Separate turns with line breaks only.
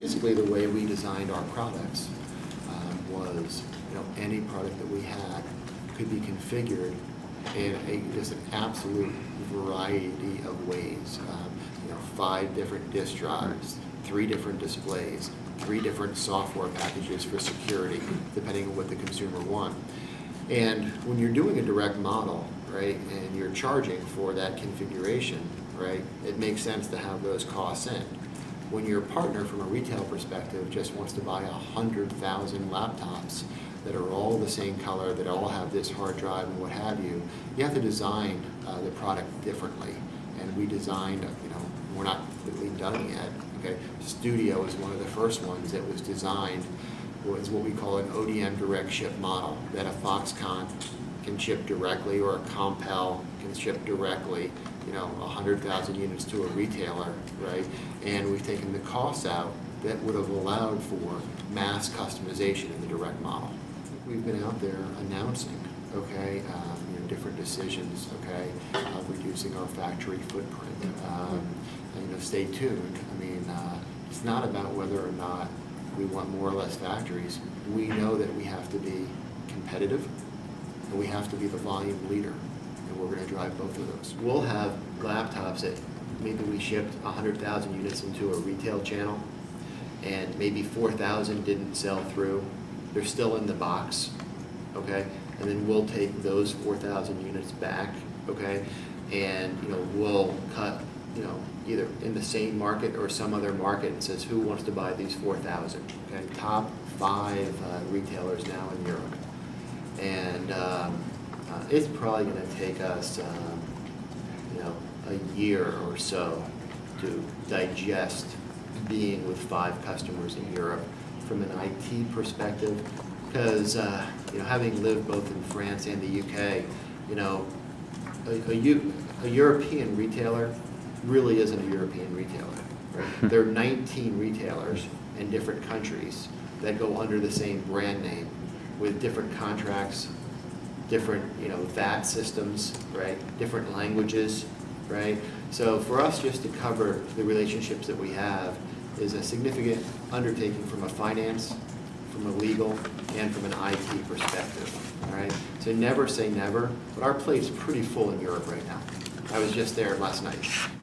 Basically, the way we designed our products was, any product that we had could be configured in just an absolute variety of ways. 5 different disk drives, 3 different displays, 3 different software packages for security, depending on what the consumer wants. And when you're doing a direct model, right, and you're charging for that configuration, right, it makes sense to have those costs in. When your partner, from a retail perspective, just wants to buy 100,000 laptops that are all the same color, that all have this hard drive and what have you, you have to design the product differently. And we designed, we're not completely done yet. Okay, Studio is one of the first ones that was designed. Was what we call an ODM direct ship model, that a Foxconn can ship directly, or a Compel can ship directly, 100,000 units to a retailer, right? And we've taken the costs out that would have allowed for mass customization in the direct model. We've been out there announcing, okay, different decisions, okay, of reducing our factory footprint. Stay tuned. It's not about whether or not we want more or less factories. We know that we have to be competitive, and we have to be the volume leader, and we're going to drive both of those. We'll have laptops that maybe we shipped 100,000 units into a retail channel, and maybe 4,000 didn't sell through. They're still in the box, okay? And then we'll take those 4,000 units back, okay? And we'll cut, either in the same market or some other market, and says who wants to buy these 4,000. Okay, top 5 retailers now in Europe, and it's probably going to take us, a year or so to digest being with 5 customers in Europe from an IT perspective, because having lived both in France and the UK, a European retailer really isn't a European retailer. Right? There are 19 retailers in different countries that go under the same brand name with different contracts, different VAT systems, right? Different languages, right? So for us just to cover the relationships that we have is a significant undertaking from a finance, from a legal, and from an IT perspective. All right. So never say never, but our plate's pretty full in Europe right now. I was just there last night.